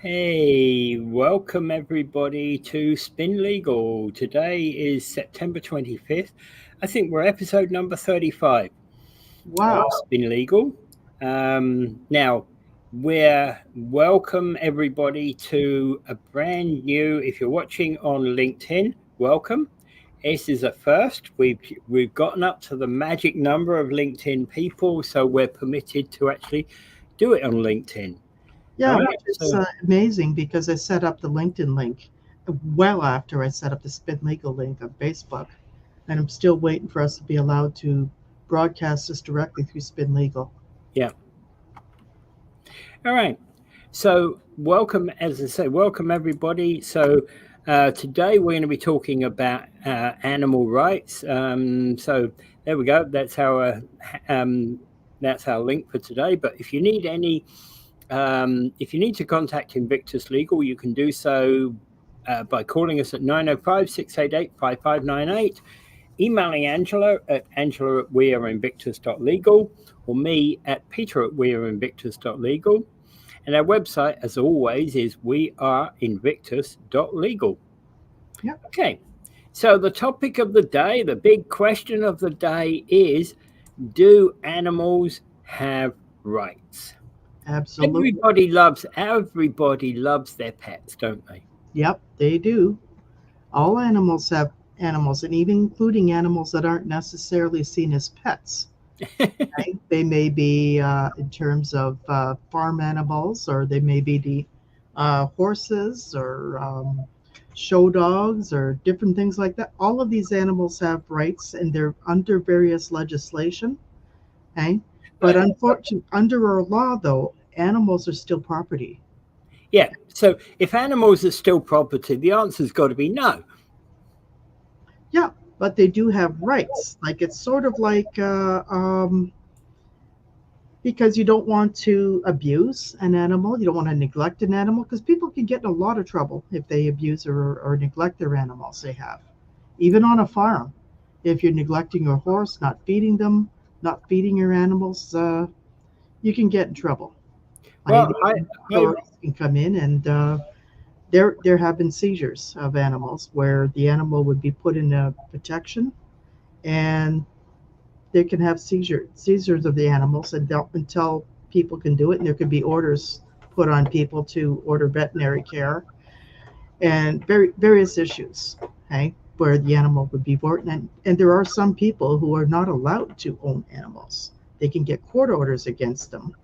Hey, welcome everybody to Spin Legal. Today is September 25th. I think we're episode number 35 of Wow. Spin Legal. Now, we're welcome everybody to a brand new, if you're watching on LinkedIn, welcome. This is a first. We've gotten up to the magic number of LinkedIn people, so we're permitted to actually do it on LinkedIn. All Yeah, right. which is So amazing because I set up the LinkedIn link well after I set up the Spin Legal link on Facebook. And I'm still waiting for us to be allowed to broadcast this directly through Spin Legal. yeah. All right. So, welcome, as I say, welcome everybody. So, today we're going to be talking about animal rights. So, there we go. That's our link for today. But if you need if you need to contact Invictus Legal, you can do so by calling us at 905-688-5598, emailing Angela at weareinvictus.legal, or me at peter@weareinvictus.legal. And our website, as always, is weareinvictus.legal. Yep. Okay, so the topic of the day, the big question of the day is, do animals have rights? Absolutely. Everybody loves their pets, don't they? Yep, they do. All animals have animals, and even including animals that aren't necessarily seen as pets. Right? They may be in terms of farm animals, or they may be the horses or show dogs or different things like that. All of these animals have rights and they're under various legislation. Okay? But unfortunately, under our law, though, animals are still property. Yeah, so if animals are still property, the answer's got to be no. Yeah, but they do have rights. Like it's sort of like because you don't want to abuse an animal, you don't want to neglect an animal, because people can get in a lot of trouble if they abuse or neglect their animals they have. Even on a farm, if you're neglecting your horse, not feeding them, not feeding your animals, you can get in trouble. I Well, The authorities can come in and there have been seizures of animals where the animal would be put in a protection and they can have seizures of the animals until people can do it, and there could be orders put on people to order veterinary care and various issues, okay, where the animal would be born. And there are some people who are not allowed to own animals. They can get court orders against them,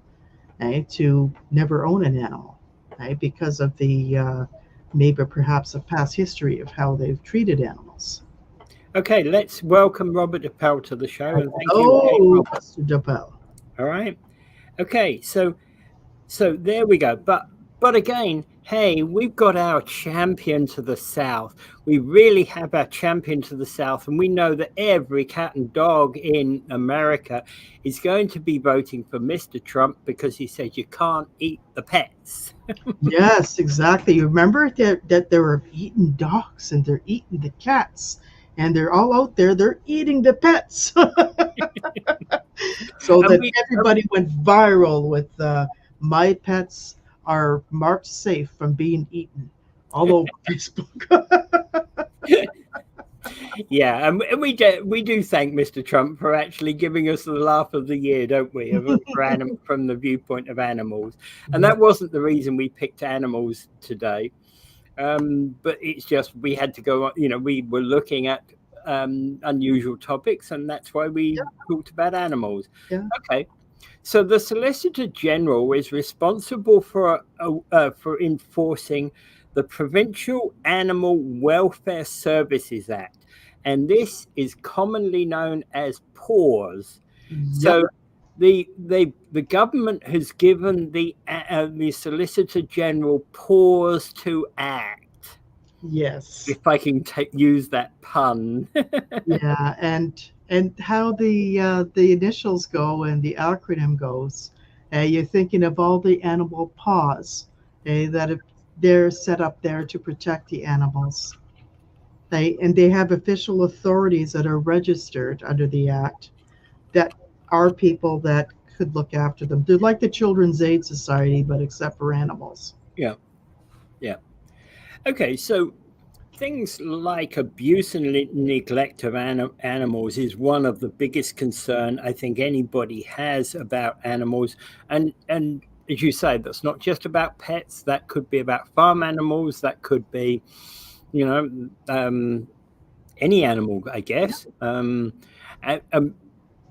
okay, to never own an animal, okay, because of the maybe perhaps a past history of how they've treated animals. okay, let's welcome Robert DePel to the show, and thank you again, Oh, Robert. Mr. DePel. All right. Okay, so there we go. But again, hey, we've got our champion to the south. We really have our champion to the south, and we know that every cat and dog in America is going to be voting for Mr. Trump because he said you can't eat the pets. Yes, exactly. You remember that they were eating dogs and they're eating the cats and they're all out there, they're eating the pets. So And that everybody went viral with my pets are marked safe from being eaten all over Facebook. yeah, and we do thank Mr. Trump for actually giving us the laugh of the year, don't we? From the viewpoint of animals, and that wasn't the reason we picked animals today. But it's just we had to go on. You know, we were looking at unusual topics, and that's why we talked about animals. Yeah. Okay. So the Solicitor General is responsible for enforcing the Provincial Animal Welfare Services Act, and this is commonly known as PAWS. So the government has given the Solicitor General PAWS to act. Yes. If I can use that pun. Yeah, and how the initials go and the acronym goes. You're thinking of all the animal paws, that they're set up there to protect the animals. They have official authorities that are registered under the act that are people that could look after them. They're like the Children's Aid Society, but except for animals. Yeah. Yeah. Okay, so things like abuse and neglect of animals is one of the biggest concern I think anybody has about animals, and as you say, that's not just about pets. That could be about farm animals. That could be, you know, any animal, I guess. And,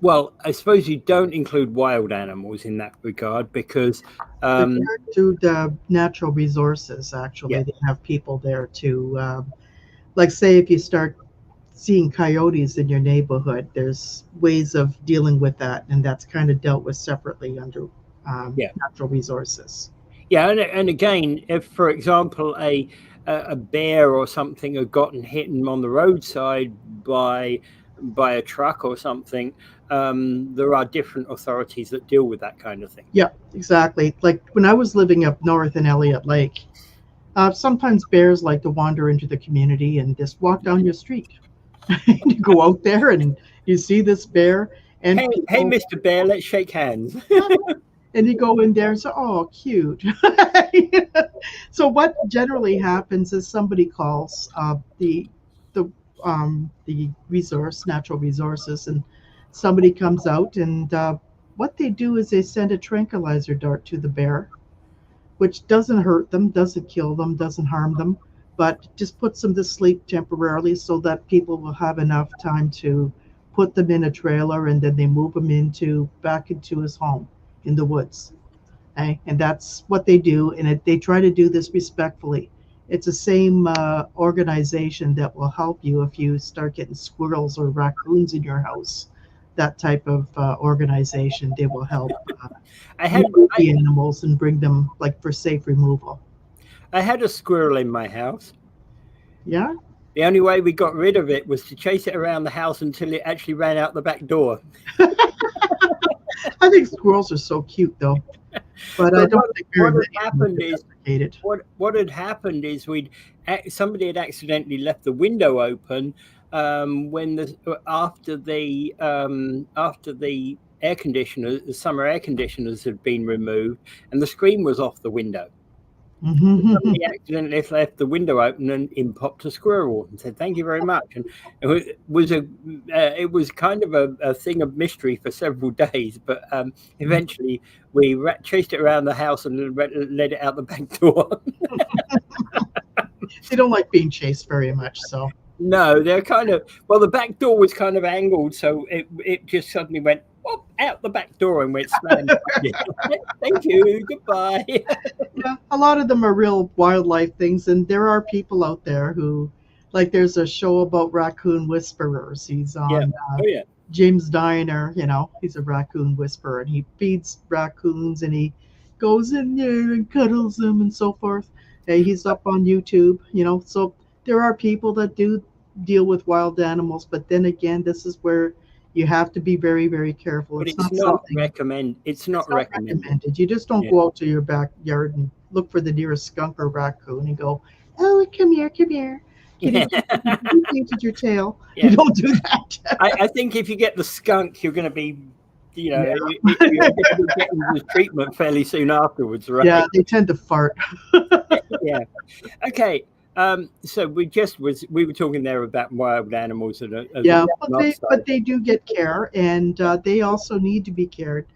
well, I suppose you don't include wild animals in that regard because, um, Regard to the natural resources, yeah, actually, they have people there to, like, say, if you start seeing coyotes in your neighborhood, there's ways of dealing with that, and that's kind of dealt with separately under yeah. natural resources. Yeah, and again, if, for example, a bear or something had gotten hit on the roadside by a truck or something, there are different authorities that deal with that kind of thing. Yeah, exactly. Like when I was living up north in Elliott Lake, sometimes bears like to wander into the community and just walk down your street. You go out there and you see this bear, and Hey, people, Mr. Bear, let's shake hands. yeah, and you go in there and say, "Oh, cute." So what generally happens is somebody calls the the resource, natural resources, and somebody comes out, and what they do is they send a tranquilizer dart to the bear, which doesn't hurt them, doesn't kill them, doesn't harm them, but just puts them to sleep temporarily so that people will have enough time to put them in a trailer, and then they move them into back into his home in the woods. Okay? And that's what they do, and they try to do this respectfully. It's the same organization that will help you if you start getting squirrels or raccoons in your house. That type of organization, they will help I had remove the animals and bring them like for safe removal. I had a squirrel in my house. Yeah, The only way we got rid of it was to chase it around the house until it actually ran out the back door. I think squirrels are so cute though, but I But don't think very what many had of them are happened is domesticated. what had happened is somebody had accidentally left the window open when the after the air conditioner, the summer air conditioners had been removed, and the screen was off the window. Somebody accidentally left the window open, and in popped a squirrel and said, "Thank you very much." And it was kind of a thing of mystery for several days, but eventually we chased it around the house and let it out the back door. They don't like being chased very much, so No, they're kind of, well, the back door was kind of angled, so it just suddenly went out the back door and went slam. Thank you, goodbye. yeah, a lot of them are real wildlife things, and there are people out there who, like, there's a show about raccoon whisperers. He's Yeah. on Oh yeah. James Diner, he's a raccoon whisperer, and he feeds raccoons, and he goes in there and cuddles them and so forth. Hey, he's up on YouTube, so there are people that do deal with wild animals, but then again, this is where you have to be very, very careful. But It's it's not not something, recommend. It's it's not not recommended. recommended. You just don't Yeah. go out to your backyard and look for the nearest skunk or raccoon and go, "Oh, come here, come here. Kitty, you painted your tail." Yeah. You don't do that. I think if you get the skunk, you're going to be, Yeah. you're going to be getting the treatment fairly soon afterwards, right? Yeah, they tend to fart. Yeah. Okay. So we were talking there about wild animals and Yeah, but they do get care, and they also need to be cared.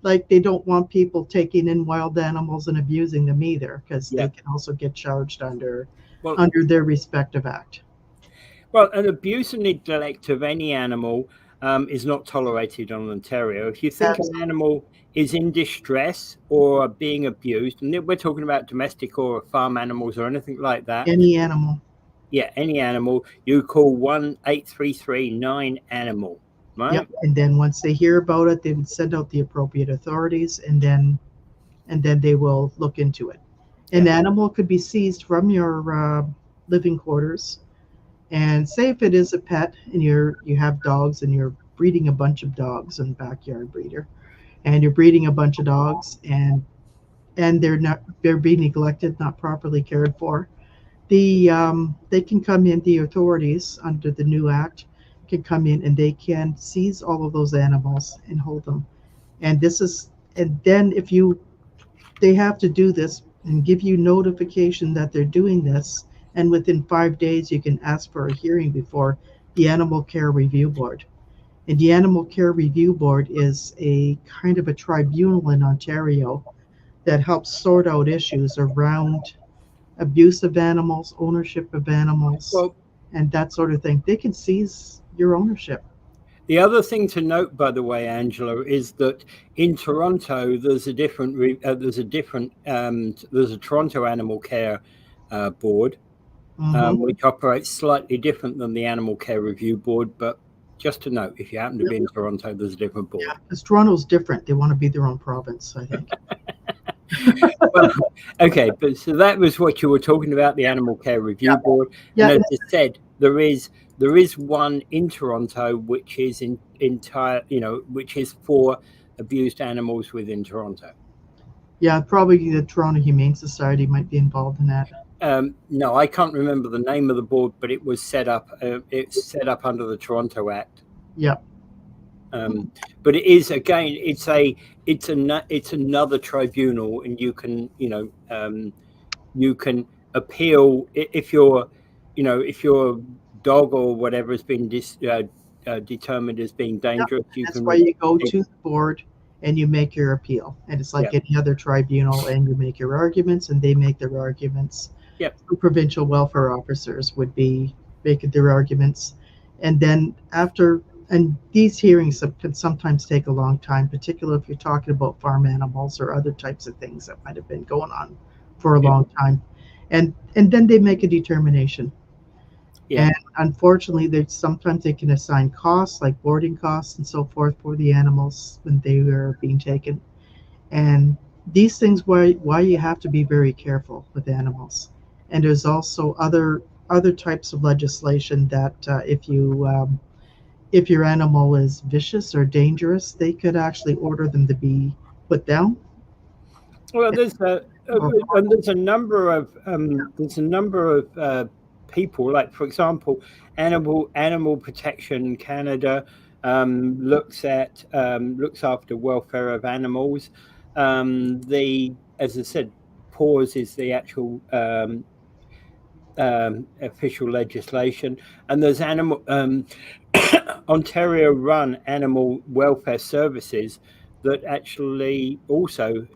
Like they don't want people taking in wild animals and abusing them either, because Yeah. they can also get charged under Well, their respective act. well, an abuse and neglect of any animal is not tolerated in Ontario. If you think an Absolutely. animal is in distress or being abused, and we're talking about domestic or farm animals or anything like that, Any animal. yeah, any animal, you call 1-833-9-ANIMAL, right? Yep. And then once they hear about it, they would send out the appropriate authorities, and then they will look into it. An Yeah. animal could be seized from your living quarters, and say if it is a pet, and you have dogs, and you're breeding a bunch of dogs in backyard breeder, and you're breeding a bunch of dogs, and they're being neglected, not properly cared for. They can come in. The authorities under the new act can come in, and they can seize all of those animals and hold them. And this is and then if you they have to do this and give you notification that they're doing this. And within 5 days, you can ask for a hearing before the Animal Care Review Board. And the Animal Care Review Board is a kind of a tribunal in Ontario that helps sort out issues around abuse of animals, ownership of animals, Well, and that sort of thing. They can seize your ownership. the other thing to note, by the way, Angela, is that in Toronto there's a Toronto Animal Care Board, Mm-hmm. which operates slightly different than the Animal Care Review Board. But just to note, if you happen to Yep. be in Toronto, there's a different board. Yeah, because Toronto's different. They want to be their own province, I think. Well, okay, but so that was what you were talking about, the Animal Care Review Board. Yeah, And as I said, there is one in Toronto which is which is for abused animals within Toronto. yeah, probably the Toronto Humane Society might be involved in that. No, I can't remember the name of the board, but it was set up. It's set up under the Toronto Act. Yeah. But it is, again, it's another tribunal, and you can appeal if your dog or whatever has been determined as being dangerous. That's why you go to the board and you make your appeal. And it's like any other tribunal, and you make your arguments and they make their arguments. Yep. The provincial welfare officers would be making their arguments. And then and these hearings can sometimes take a long time, particularly if you're talking about farm animals or other types of things that might have been going on for a long time. And then they make a determination. Yeah. And unfortunately, sometimes they can assign costs like boarding costs and so forth for the animals when they are being taken. And these things why you have to be very careful with animals. And there's also other types of legislation that if your animal is vicious or dangerous, they could actually order them to be put down. Well, there's a number of people, like, for example, Animal Protection Canada looks after welfare of animals. As I said, PAWS is the actual official legislation, and there's Ontario run animal welfare services that actually also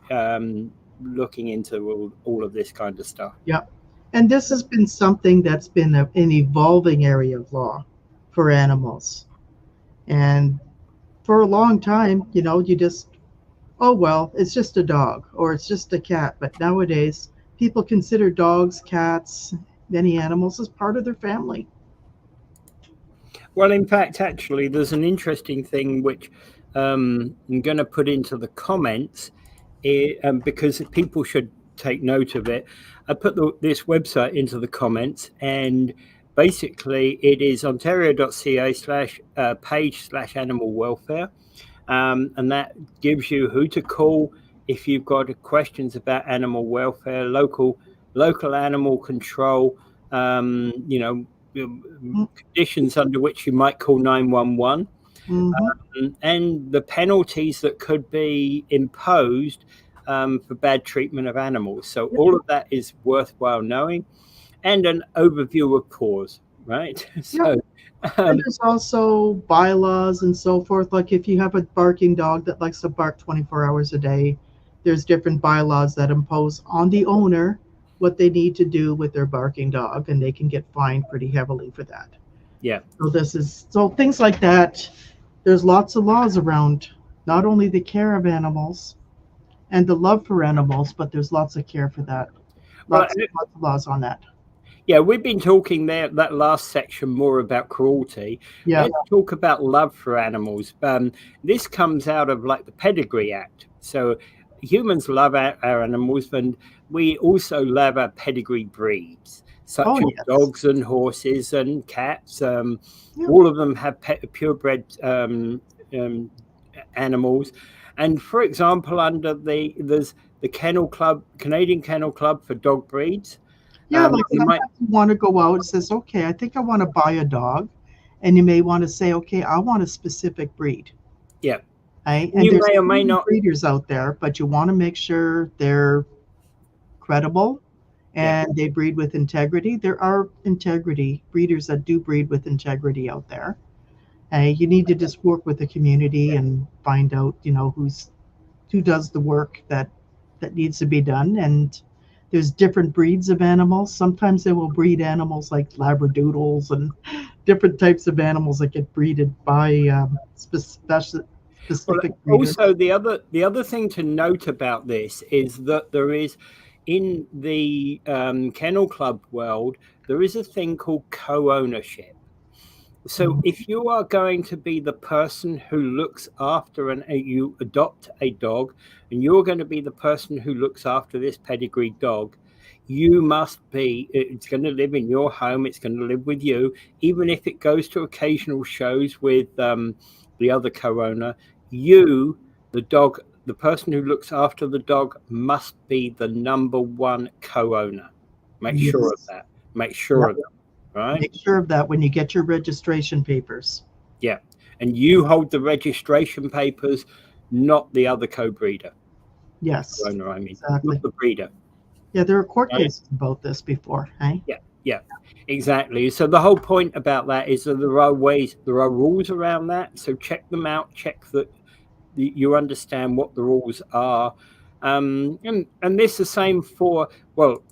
looking into all of this kind of stuff. Yeah. And this has been something that's been an evolving area of law for animals. And for a long time, you just, oh, well, it's just a dog or it's just a cat. But nowadays, people consider dogs, cats, many animals as part of their family. Well, in fact, actually, there's an interesting thing which I'm going to put into the comments because people should take note of it. I put this website into the comments, and basically it is ontario.ca/page/animal welfare, and that gives you who to call if you've got questions about animal welfare, local animal control, conditions under which you might call 911, and the penalties that could be imposed for bad treatment of animals. So all of that is worthwhile knowing, and an overview of PAWS, right? So and there's also bylaws and so forth. Like if you have a barking dog that likes to bark 24 hours a day, there's different bylaws that impose on the owner what they need to do with their barking dog, and they can get fined pretty heavily for that. Yeah. So things like that. There's lots of laws around not only the care of animals and the love for animals, but there's lots of care for that. Lots of laws on that. Yeah, we've been talking that last section more about cruelty. Yeah. Let's talk about love for animals. This comes out of like the Pedigree Act. So humans love our animals, and we also love our pedigree breeds, such as dogs and horses and cats. All of them have purebred animals. And for example, there's the Kennel Club, Canadian Kennel Club for dog breeds. Yeah, like you want to go out and says, okay, I think I want to buy a dog, and you may want to say, okay, I want a specific breed. Yeah. Right? And you there's may or may not breeders out there, but you want to make sure they're credible Yeah. and they breed with integrity. There are integrity breeders that do breed with integrity out there. You need to just work with the community and find out, who does the work that needs to be done. And there's different breeds of animals. Sometimes they will breed animals like labradoodles and different types of animals that get breeded by Well, specific breeders. also the other thing to note about this is that there is in the kennel club world there is a thing called co-ownership. So if you are going to be the person who looks after you adopt a dog and you're going to be the person who looks after this pedigree dog, you must be, it's going to live in your home, it's going to live with you, even if it goes to occasional shows with the other co-owner, you, the dog, the person who looks after the dog must be the number one co-owner. Make sure of Yes. that. Make sure of that. Right? Make sure of that when you get your registration papers. Yeah. And you hold the registration papers, not the other co-breeder. Yes, Owner, I mean, exactly. not the breeder. Yeah, there are court Right? cases about this before, hey? Yeah, exactly. So the whole point about that is that there are rules around that. So check them out. Check that you understand what the rules are. And this is the same for, well,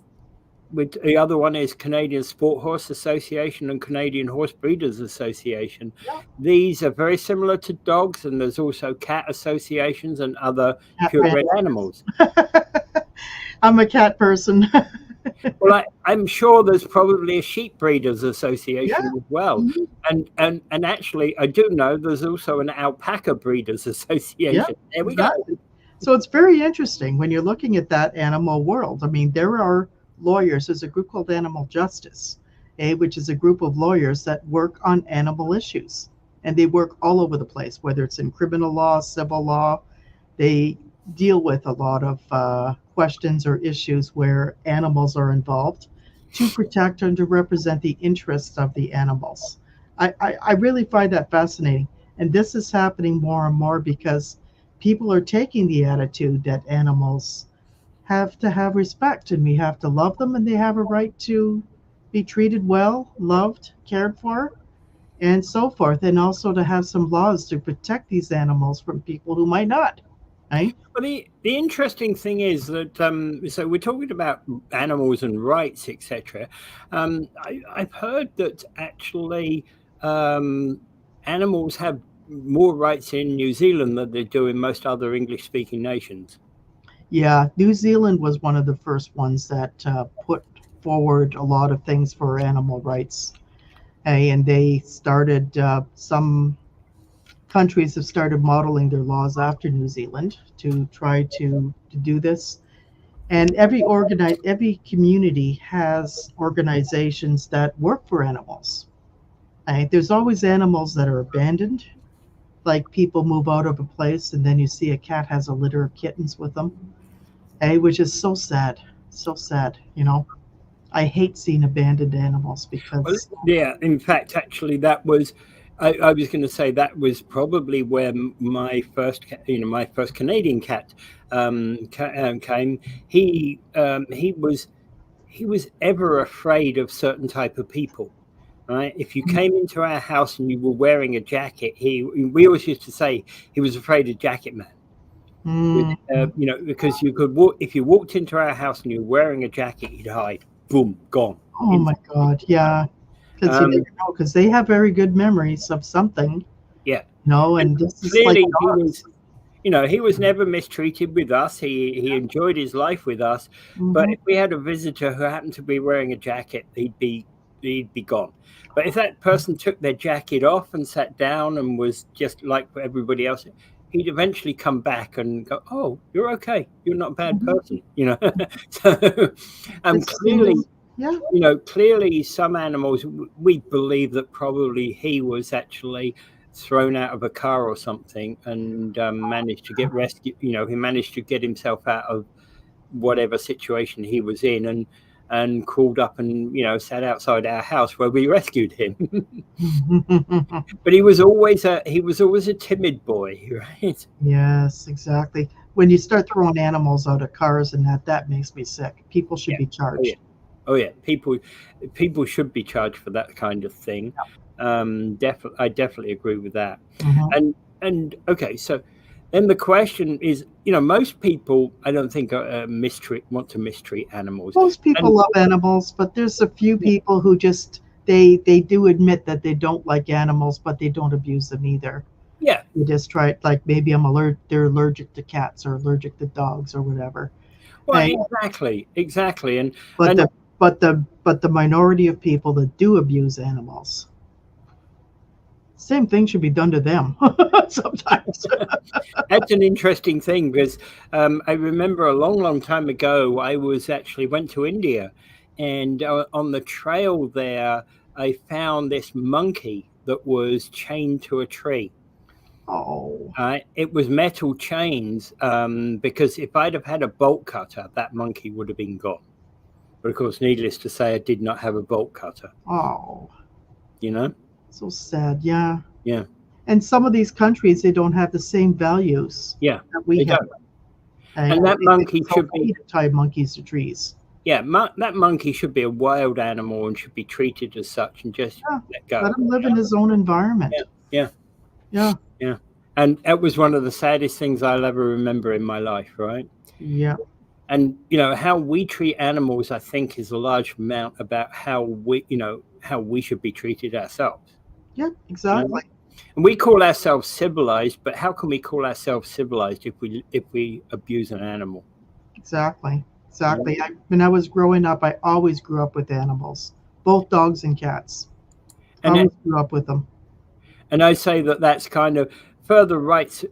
with the other one is Canadian Sport Horse Association and Canadian Horse Breeders Association. Yeah. These are very similar to dogs, and there's also cat associations and other Cat purebred animals. I'm a cat person. Well, I'm sure there's probably a sheep breeders association Yeah. as well, and actually I do know there's also an alpaca breeders association. Yeah, There we exactly. go. So it's very interesting when you're looking at that animal world. I mean, there are lawyers. There's a group called Animal Justice, which is a group of lawyers that work on animal issues. And they work all over the place, whether it's in criminal law, civil law. They deal with a lot of questions or issues where animals are involved to protect and to represent the interests of the animals. I really find that fascinating. And this is happening more and more because people are taking the attitude that animals have to have respect and we have to love them and they have a right to be treated well, loved, cared for, and so forth. And also to have some laws to protect these animals from people who might not. Right? Well, the interesting thing is that so we're talking about animals and rights, etc. I've heard that actually animals have more rights in New Zealand than they do in most other English-speaking nations. Yeah, New Zealand was one of the first ones that put forward a lot of things for animal rights. And they started, some countries have started modeling their laws after New Zealand to try to do this. And every community has organizations that work for animals. There's always animals that are abandoned, like people move out of a place and then you see a cat has a litter of kittens with them, which is so sad, so sad. I hate seeing abandoned animals Well, because yeah, in fact, actually, that was. I was going to say that was probably where my first Canadian cat came. He was ever afraid of certain type of people. Right? If you came into our house and you were wearing a jacket, we always used to say he was afraid of Jacket Man. Because you could walk if you walked into our house and you were wearing a jacket, he'd hide. Boom, gone. oh my God, yeah, because you never know, because they have very good memories of something. Yeah. And this is like Clearly, dogs. he was never mistreated with us. He enjoyed his life with us. But if we had a visitor who happened to be wearing a jacket, he'd be gone. But if that person took their jacket off and sat down and was just like everybody else, he'd eventually come back and go, "Oh, you're okay. You're not a bad person." So clearly, Yeah. Clearly some animals, we believe that probably he was actually thrown out of a car or something and managed to get rescued. He managed to get himself out of whatever situation he was in and crawled up and sat outside our house where we rescued him. But he was always a timid boy, right? Yes, exactly. when you start throwing animals out of cars and that makes me sick. People should be charged. Oh yeah, people should be charged for that kind of thing. I definitely agree with that. Mhm. And okay, so then the question is, most people I don't think want to mistreat animals. Most people And love animals, but there's a few people who just they do admit that they don't like animals, but they don't abuse them either. yeah, They just try it like maybe they're allergic to cats or allergic to dogs or whatever. well, And exactly, but and the minority of people that do abuse animals, same thing should be done to them sometimes. that's an interesting thing because I remember a long time ago I went to India, and on the trail there I found this monkey that was chained to a tree. Oh, It was metal chains, because if I'd have had a bolt cutter, that monkey would have been gone. But of course, needless to say, I did not have a bolt cutter. oh, You know? so sad. Yeah. Yeah, And some of these countries, they don't have the same values yeah, that we they have. don't. And that monkey It's should be, okay to tie monkeys to trees. yeah, that monkey should be a wild animal and should be treated as such and just Yeah. let go. Let him live in his own environment. Yeah, Yeah. yeah. And that was one of the saddest things I'll ever remember in my life, right? Yeah. And how we treat animals, I think, is a large amount about how we should be treated ourselves. Yeah. Exactly. And we call ourselves civilized, but how can we call ourselves civilized if we abuse an animal? Exactly. Exactly. When I was growing up, I always grew up with animals, both dogs and cats. I And always grew up with them. and I say that that's kind of further rights.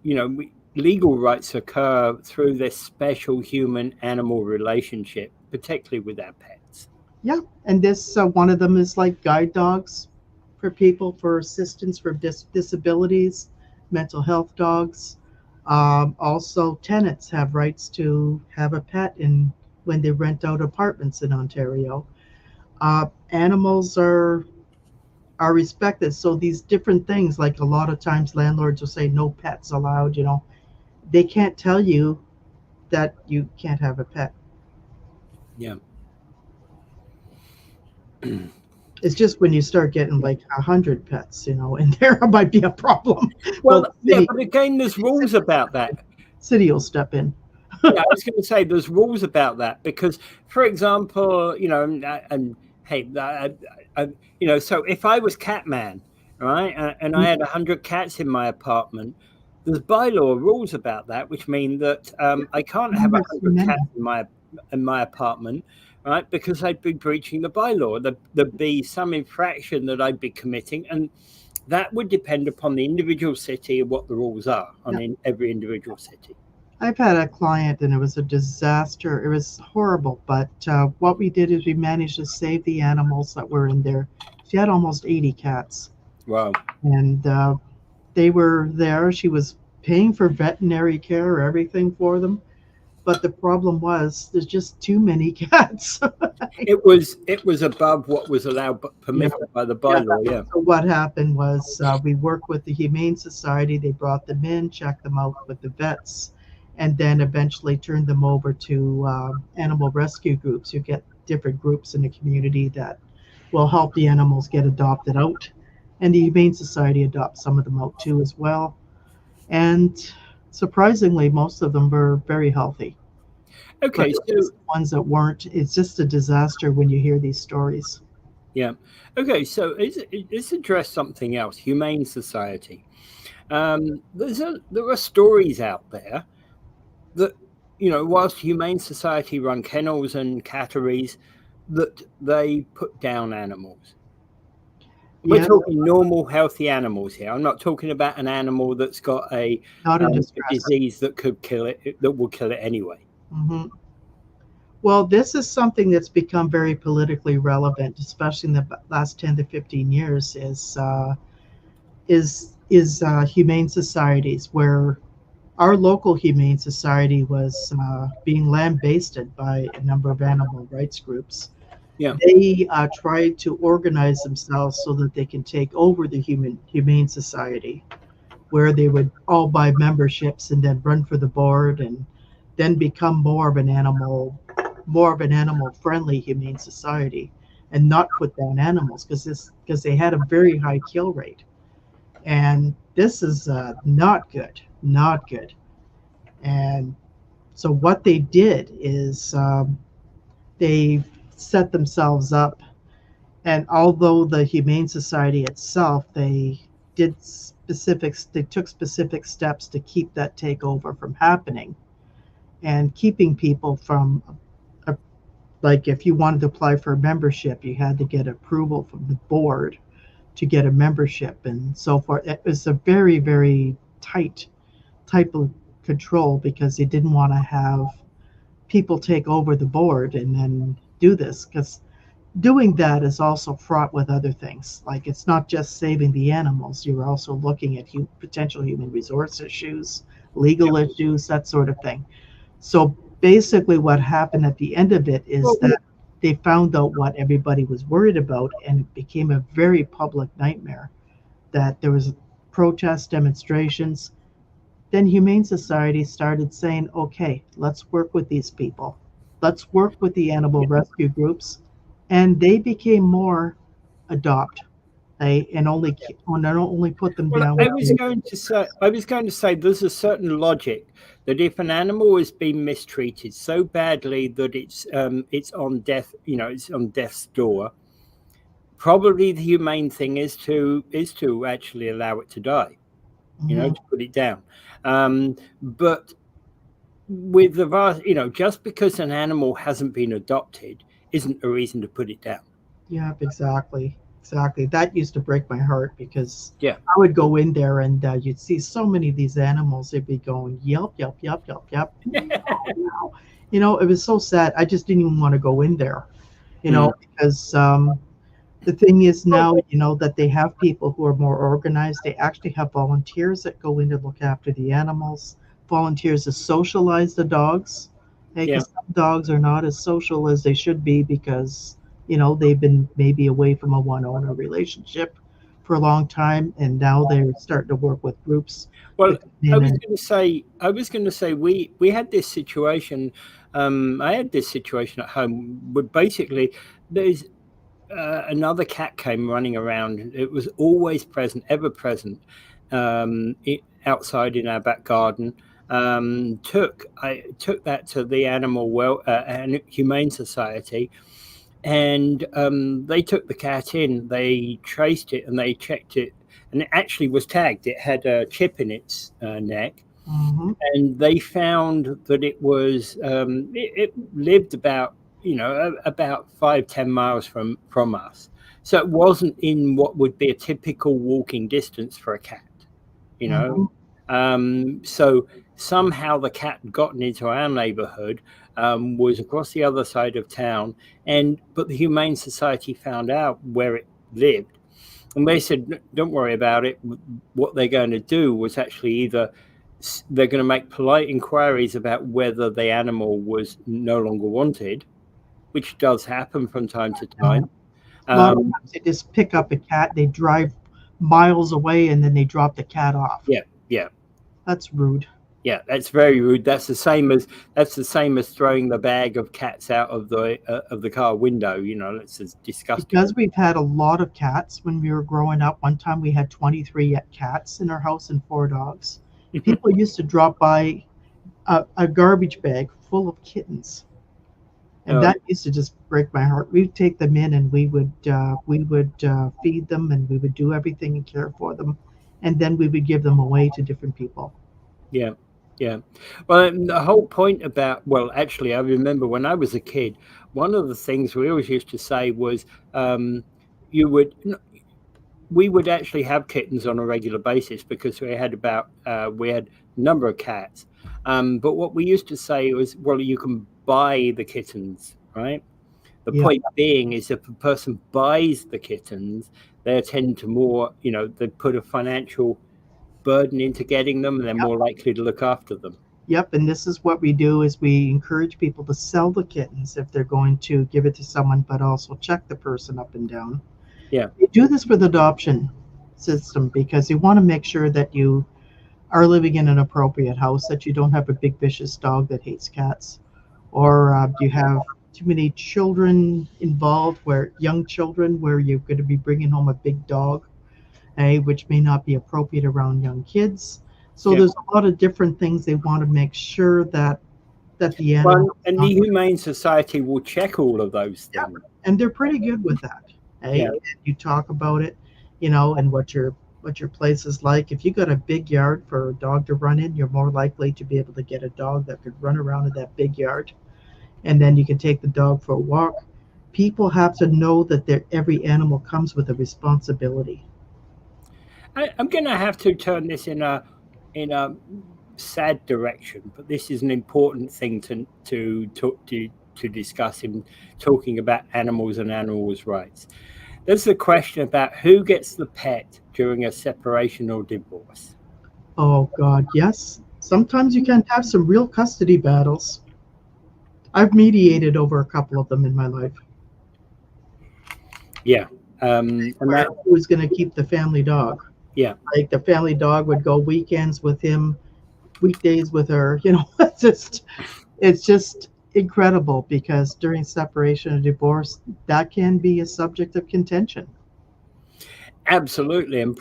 Legal rights occur through this special human-animal relationship, particularly with our pets. Yeah. And this one of them is like guide dogs for people for assistance for disabilities, mental health dogs. Also, tenants have rights to have a pet in when they rent out apartments in Ontario. Animals are respected. So these different things, like a lot of times landlords will say no pets allowed. They can't tell you that you can't have a pet. Yeah. It's just when you start getting like 100 pets, and there might be a problem. Well, yeah, City, but again, there's rules about that. city will step in. Yeah, I was going to say there's rules about that because, for example, and hey, so if I was Catman, right, and I had 100 cats in my apartment, there's bylaw rules about that, which mean that I can't have 100 cats in my apartment, right, because I'd be breaching the bylaw. There'd be some infraction that I'd be committing, and that would depend upon the individual city and what the rules are in every individual city. I've had a client and it was a disaster. It was horrible, but what we did is we managed to save the animals that were in there. She had almost 80 cats. Wow. And they were there. She was paying for veterinary care, everything for them. But the problem was there's just too many cats. It was above what was allowed permitted by the bylaw. Yeah. So what happened was we worked with the Humane Society. They brought them in, checked them out with the vets, and then eventually turned them over to animal rescue groups. You get different groups in the community that will help the animals get adopted out. And the Humane Society adopts some of them out too as well. And surprisingly, most of them were very healthy. Okay, But so the ones that weren't, it's just a disaster when you hear these stories. yeah, okay, so let's address something else. Humane Society. There are stories out there that whilst Humane Society run kennels and catteries, that they put down animals. We're talking normal, healthy animals here. I'm not talking about an animal that's got a disease that could kill it, that will kill it anyway. Mm-hmm. Well, this is something that's become very politically relevant, especially in the last 10 to 15 years. Is humane societies where our local humane society was being lambasted by a number of animal rights groups. Yeah. They tried to organize themselves so that they can take over the humane society, where they would all buy memberships and then run for the board and then become more of an animal friendly humane society, and not put down animals because they had a very high kill rate. And this is not good, not good. And so what they did is they set themselves up, and although the Humane Society itself, they took specific steps to keep that takeover from happening, and keeping people from like if you wanted to apply for a membership, you had to get approval from the board to get a membership and so forth. It was a very, very tight type of control because they didn't want to have people take over the board and then do this, because doing that is also fraught with other things. Like it's not just saving the animals, you're also looking at potential human resource issues, legal issues, that sort of thing. So basically, what happened at the end of it is that they found out what everybody was worried about, and it became a very public nightmare. That there was protests, demonstrations. Then Humane Society started saying, "Okay, let's work with these people. Let's work with the animal rescue groups," and they became more adopt. And only put them Well, down. I was going to say, there's a certain logic that if an animal has been mistreated so badly that it's on death, it's on death's door, probably the humane thing is to actually allow it to die, Mhm. to put it down. But with the vast, just because an animal hasn't been adopted isn't a reason to put it down. Yeah, exactly. Exactly. That used to break my heart because Yeah. I would go in there and you'd see so many of these animals. They'd be going yelp, yelp, yelp, yelp, yelp. Meow. It was so sad. I just didn't even want to go in there, because the thing is now, that they have people who are more organized. They actually have volunteers that go in to look after the animals, volunteers to socialize the dogs. Yeah. Because some dogs are not as social as they should be because, they've been maybe away from a one owner relationship for a long time, and now they're starting to work with groups. Well, To come in and, I was going to say, we had this situation. I had this situation at home where basically there's another cat came running around. It was always present, ever present, outside in our back garden. I took that to the and Humane Society, and they took the cat in. They traced it and they checked it, and it actually was tagged. It had a chip in its neck, Mhm. and they found that it lived about about 5-10 miles from us, so it wasn't in what would be a typical walking distance for a cat. you know Mhm. so somehow the cat had gotten into our neighborhood, was across the other side of town, but the Humane Society found out where it lived, and they said, don't worry about it. What they're going to do was actually either they're going to make polite inquiries about whether the animal was no longer wanted, which does happen from time to time. A lot of times they just pick up a cat, they drive miles away, and then they drop the cat off. Yeah, yeah, That's rude. yeah. That's very rude. That's the same as throwing the bag of cats out of the car window. It's disgusting. Because we've had a lot of cats when we were growing up. One time we had 23 cats in our house and 4 dogs. People used to drop by a garbage bag full of kittens, and that used to just break my heart. We'd take them in and we would feed them, and we would do everything and care for them, and then we would give them away to different people. Yeah, yeah. Well, the whole point actually, I remember when I was a kid, one of the things we always used to say was, you would, we would actually have kittens on a regular basis because we had a number of cats. But what we used to say was, well, you can buy the kittens, right? The Yeah. point being is if a person buys the kittens, they tend to they put a financial burden into getting them, and they're more likely to look after them. Yep, and this is what we do is we encourage people to sell the kittens if they're going to give it to someone, but also check the person up and down. Yeah. We do this with adoption system because you want to make sure that you are living in an appropriate house, that you don't have a big vicious dog that hates cats, or do you have too many children involved, where young children, where you're going to be bringing home a big dog, which may not be appropriate around young kids. So Yeah. there's a lot of different things they want to make sure that the animal, Well, and the Humane Society will check all of those things. and they're pretty good with that. Yeah. And you talk about it, and what your place is like. If you got a big yard for a dog to run in, you're more likely to be able to get a dog that could run around in that big yard, and then you can take the dog for a walk. People have to know that every animal comes with a responsibility. I'm going to have to turn this in a sad direction, but this is an important thing to discuss in talking about animals and animals' rights. There's the question about who gets the pet during a separation or divorce. Oh God, yes. Sometimes you can have some real custody battles. I've mediated over a couple of them in my life. Yeah. And that, Who was going to keep the family dog? yeah. Like the family dog would go weekends with him, weekdays with her. It's just incredible, because during separation or divorce, that can be a subject of contention. Absolutely, and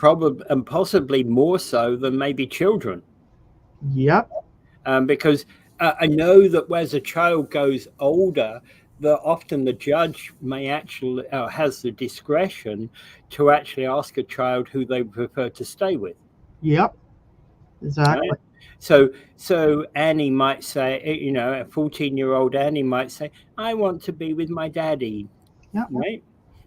possibly more so than maybe children, Yep. because I know that as a child goes older, often the judge may actually has the discretion to actually ask a child who they prefer to stay with. Yep. Exactly. Right? So Annie might say, a 14-year-old Annie might say, "I want to be with my daddy," Yep. right?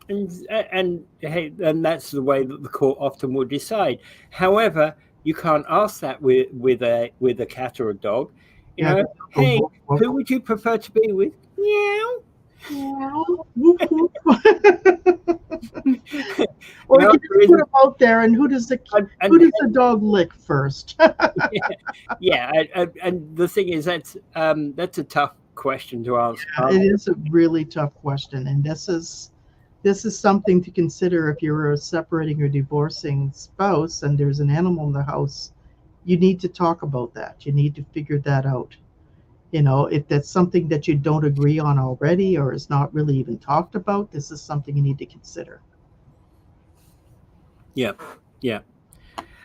And hey, and that's the way that the court often will decide. However, you can't ask that with a cat or a dog. Yeah. Hey, who would you prefer to be with? Meow. Woof, woof. Or you just put them out there, and who does the dog lick first? Yeah, and the thing is, that's a tough question to answer. Yeah, it is a really tough question, and this is something to consider if you're a separating or divorcing spouse and there's an animal in the house. You need to talk about that. You need to figure that out. If that's something that you don't agree on already, or is not really even talked about, this is something you need to consider. Yeah, yeah.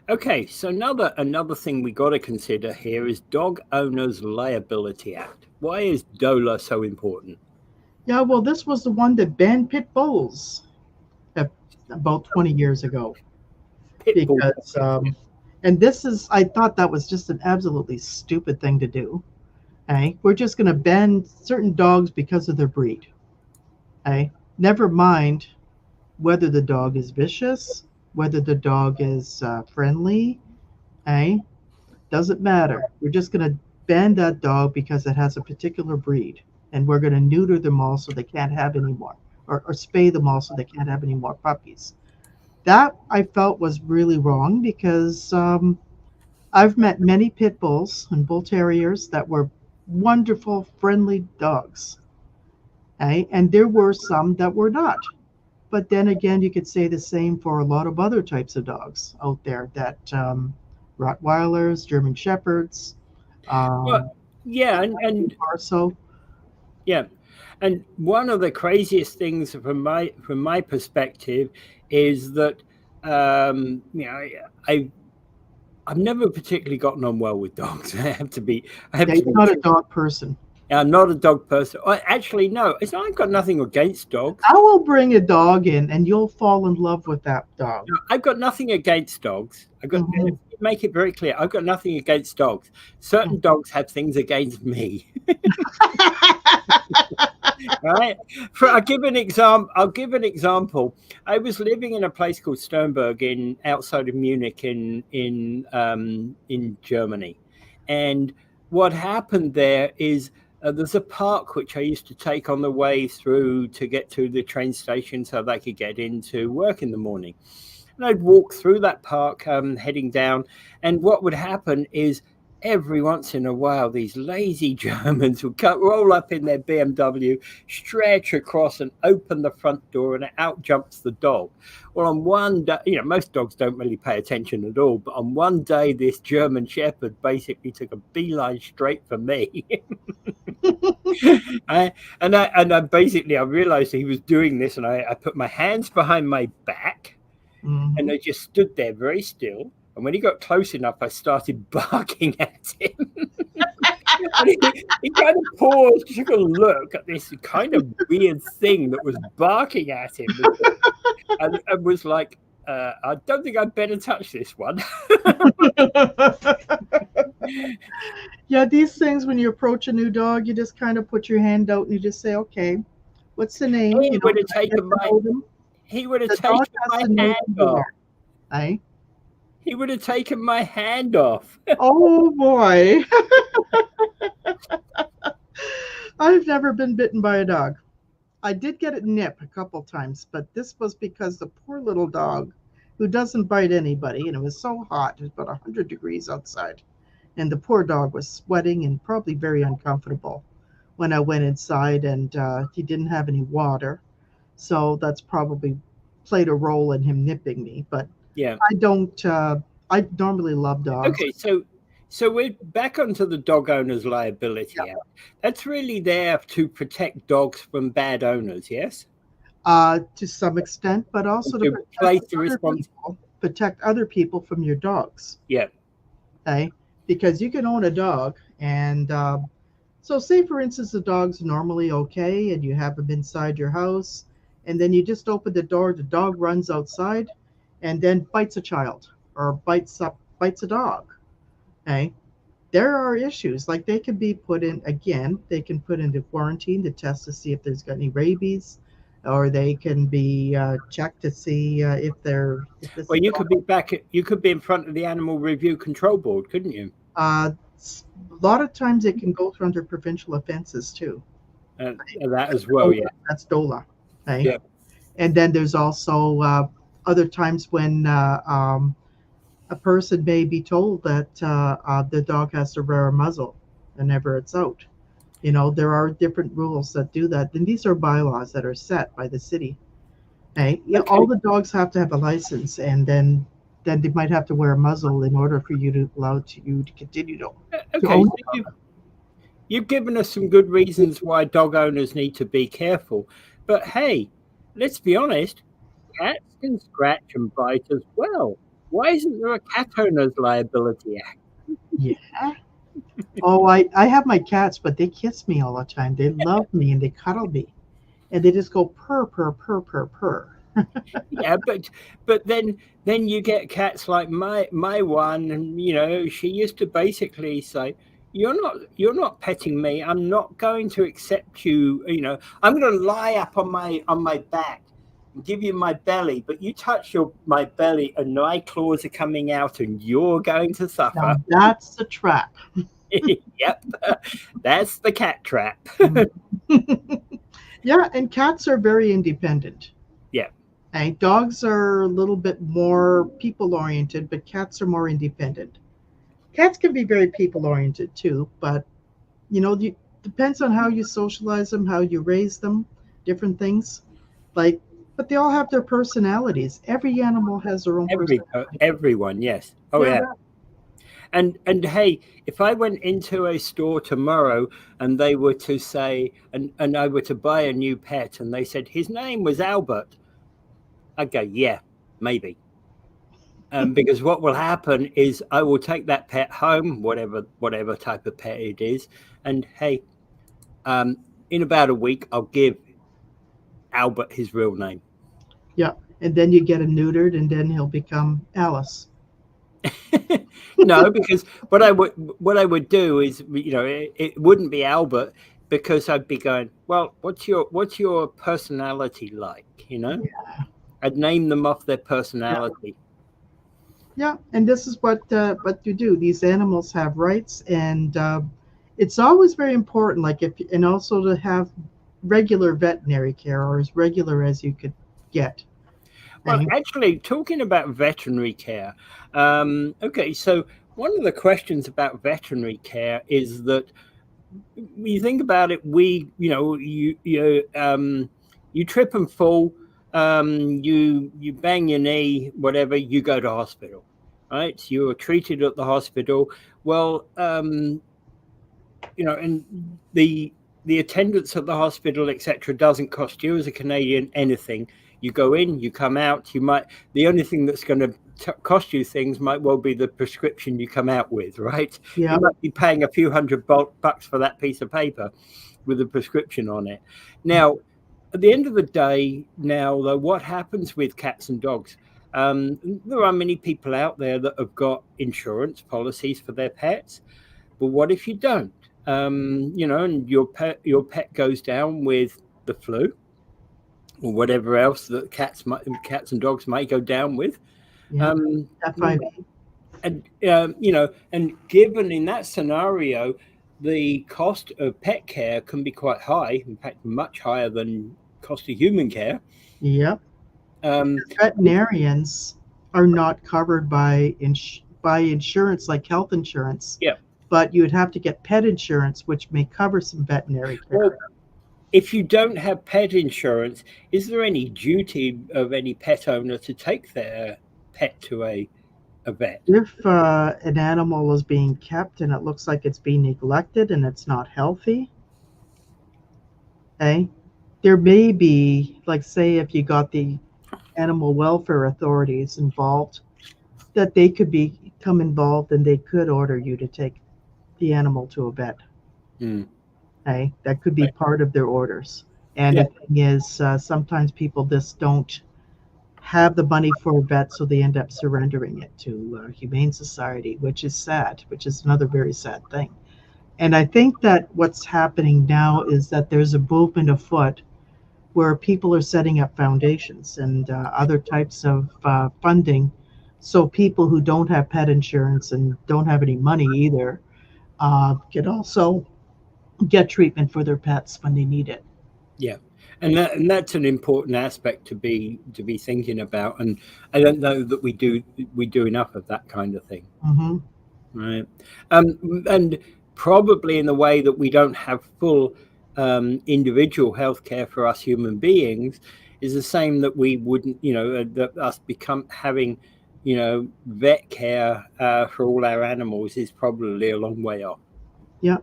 Okay, so another thing we got to consider here is Dog Owners Liability Act. Why is DOLA so important? Yeah, well, this was the one that banned pit bulls about 20 years ago. Because, and I thought that was just an absolutely stupid thing to do. Okay, we're just going to ban certain dogs because of their breed. Okay, never mind whether the dog is vicious, whether the dog is friendly. Okay, doesn't matter. We're just going to ban that dog because it has a particular breed, and we're going to neuter them all so they can't have any more, or spay them all so they can't have any more puppies. That I felt was really wrong, because I've met many pit bulls and bull terriers that were wonderful, friendly dogs. Okay? And there were some that were not. But then again, you could say the same for a lot of other types of dogs out there, that Rottweilers, German Shepherds. Yeah, and also. Yeah, and one of the craziest things from my perspective is that I've never particularly gotten on well with dogs. I have to be. You're not a dog person. I'm not a dog person. Actually, no. I've got nothing against dogs. I will bring a dog in, and you'll fall in love with that dog. No, I've got nothing against dogs. Make it very clear. I've got nothing against dogs. Certain dogs have things against me. Right. I'll give an example. I was living in a place called Sternberg outside of Munich in Germany, and what happened there is there's a park which I used to take on the way through to get to the train station so they could get into work in the morning. And I'd walk through that park, heading down, and what would happen is every once in a while, these lazy Germans would roll up in their BMW, stretch across and open the front door, and out jumps the dog. Well, on one day, most dogs don't really pay attention at all, but on one day, this German Shepherd basically took a beeline straight for me. I basically, I realized he was doing this, and I put my hands behind my back, and I just stood there very still. And when he got close enough, I started barking at him. And he kind of paused, took a look at this kind of weird thing that was barking at him, and was like, I don't think I'd better touch this one. Yeah, these things, when you approach a new dog, you just kind of put your hand out and you just say, okay, what's the name? He would have taken my hand off. Eh? He would have taken my hand off. Oh, boy. I've never been bitten by a dog. I did get it nipped a couple times, but this was because the poor little dog, who doesn't bite anybody, and it was so hot, it was about 100 degrees outside, and the poor dog was sweating and probably very uncomfortable when I went inside, and he didn't have any water, so that's probably played a role in him nipping me. But yeah, I normally love dogs. Okay, so we're back onto the Dog Owners Liability Act. That's really there to protect dogs from bad owners, yes? To some extent, but also to protect other people from your dogs. Yeah. Okay? Because you can own a dog, and so say, for instance, the dog's normally okay, and you have him inside your house, and then you just open the door, the dog runs outside, and then bites a child or bites a dog. Okay, there are issues, like they can be put in, again, they can put into quarantine to test to see if there's got any rabies, or they can be checked to see if they're. Well, you could be in front of the Animal Review Control Board, couldn't you? A lot of times it can go through under provincial offenses too. That as well, yeah. That's DOLA. Okay? Yeah. And then there's also other times when a person may be told that the dog has to wear a muzzle whenever it's out. There are different rules that do that. And these are bylaws that are set by the city. Okay? All the dogs have to have a license, and then they might have to wear a muzzle in order for you to allow you to continue to. Okay. So you've given us some good reasons why dog owners need to be careful. But hey, let's be honest, cats can scratch and bite as well. Why isn't there a Cat Owners Liability Act? Yeah. Oh, I have my cats, but they kiss me all the time. They love me and they cuddle me, and they just go purr, purr, purr, purr, purr. Yeah, but then you get cats like my one, and she used to basically say, you're not petting me. I'm not going to accept you. I'm going to lie up on my back and give you my belly, but you touch my belly and my claws are coming out, and you're going to suffer. Now, that's the trap. Yep, that's the cat trap. Yeah, and cats are very independent. Yeah. And dogs are a little bit more people-oriented, but cats are more independent. Cats can be very people-oriented too, but it depends on how you socialize them, how you raise them, different things. But they all have their personalities. Every animal has their own personality. Everyone, yes. Oh yeah. And hey, if I went into a store tomorrow and they were to say, and I were to buy a new pet, and they said his name was Albert, I'd go, yeah, maybe. Because what will happen is I will take that pet home, whatever type of pet it is, and hey, in about a week, I'll give Albert his real name. Yeah, and then you get him neutered, and then he'll become Alice. No, because what I would do is, it wouldn't be Albert, because I'd be going, well, what's your personality like? Yeah. I'd name them off their personality. Yeah, and this is what you do. These animals have rights, and it's always very important. And also to have regular veterinary care, or as regular as you could get. Well, actually, talking about veterinary care, okay, so One of the questions about veterinary care is that when you think about it, you trip and fall, you bang your knee, whatever, you go to hospital, right? So you're treated at the hospital. Well, and the attendance at the hospital, etc., doesn't cost you as a Canadian anything. You go in, you come out. The only thing that's going to cost you things might well be the prescription you come out with, right? Yeah. You might be paying a few $100 for that piece of paper with a prescription on it. Now, at the end of the day, now though, what happens with cats and dogs? There are many people out there that have got insurance policies for their pets, but what if you don't? And your pet goes down with the flu or whatever else that cats and dogs might go down with. Yeah. FIV. And given in that scenario, the cost of pet care can be quite high. In fact, much higher than cost of human care. Yep. Veterinarians are not covered by insurance like health insurance. Yeah. But you would have to get pet insurance, which may cover some veterinary care. Well, if you don't have pet insurance, is there any duty of any pet owner to take their pet to a vet? If an animal is being kept and it looks like it's being neglected and it's not healthy, there may be, like, say, if you got the animal welfare authorities involved, that they could become involved and they could order you to take the animal to a vet. That could be part of their orders. And the thing is, sometimes people just don't have the money for a vet, so they end up surrendering it to Humane Society, which is sad, which is another very sad thing. And I think that what's happening now is that there's a movement afoot where people are setting up foundations and other types of funding, so people who don't have pet insurance and don't have any money either can also get treatment for their pets when they need it. Yeah, and that's an important aspect to be thinking about. And I don't know that we do enough of that kind of thing. Mm-hmm. Right. And probably in the way that we don't have full individual healthcare for us human beings is the same that we wouldn't, that us having vet care for all our animals is probably a long way off. Yeah.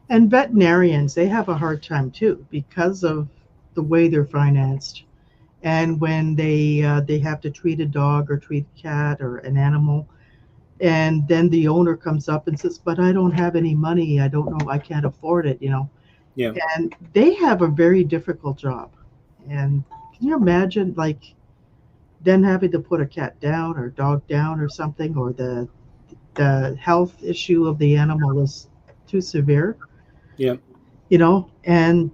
And veterinarians, they have a hard time too because of the way they're financed. And when they have to treat a dog or treat a cat or an animal, and then the owner comes up and says, "But I don't have any money. I don't know. I can't afford it." Yeah. And they have a very difficult job. And can you imagine, like, then having to put a cat down or dog down or something, or the health issue of the animal is too severe? Yeah. And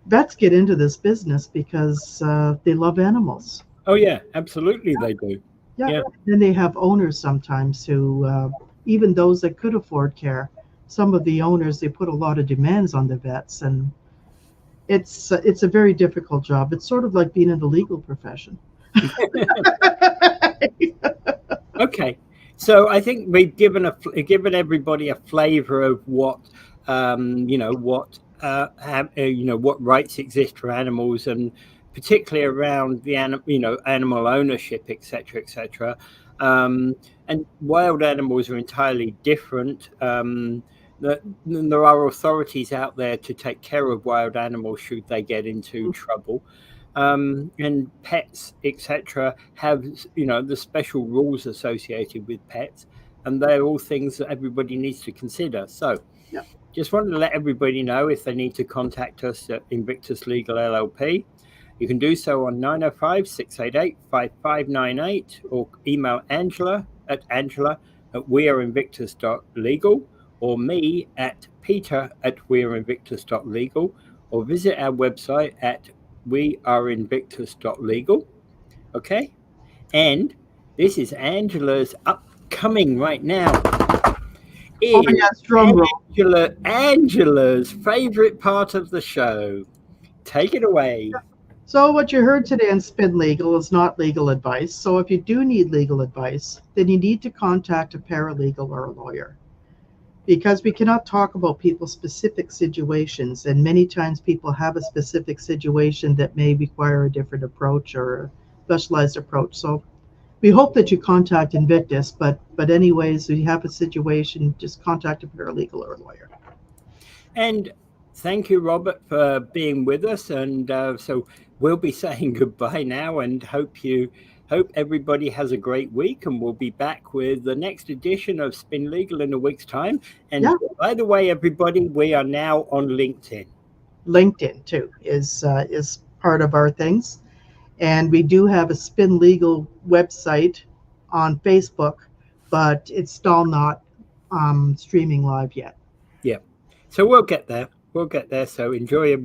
vets get into this business because they love animals. Oh yeah, absolutely they do. Yeah. Then they have owners sometimes who, even those that could afford care, some of the owners, they put a lot of demands on the vets, and it's a very difficult job. It's sort of like being in the legal profession. Okay, so I think we've given everybody a flavor of what what rights exist for animals, and particularly around the animal ownership, etc., etc. And wild animals are entirely different. There are authorities out there to take care of wild animals should they get into trouble. And pets, etc., have the special rules associated with pets, and they're all things that everybody needs to consider. So, just wanted to let everybody know if they need to contact us at Invictus Legal LLP. You can do so on 905-688-5598 or email Angela at weareinvictus.legal or me at peter@weareinvictus.legal or visit our website at weareinvictus.legal. Okay? And this is Angela's upcoming right now. Drum roll. Angela's favorite part of the show. Take it away. So what you heard today on Spin Legal is not legal advice. So if you do need legal advice, then you need to contact a paralegal or a lawyer, because we cannot talk about people's specific situations, and many times people have a specific situation that may require a different approach or a specialized approach. So we hope that you contact Invictus, but anyways, if you have a situation, just contact a paralegal or a lawyer. And thank you, Robert, for being with us. And so we'll be saying goodbye now, and hope everybody has a great week. And we'll be back with the next edition of Spin Legal in a week's time. And Yeah, by the way, everybody, we are now on LinkedIn. LinkedIn too is part of our things, and we do have a Spin Legal website on Facebook, but it's still not streaming live yet. Yeah. So we'll get there. We'll get there. So enjoy your week.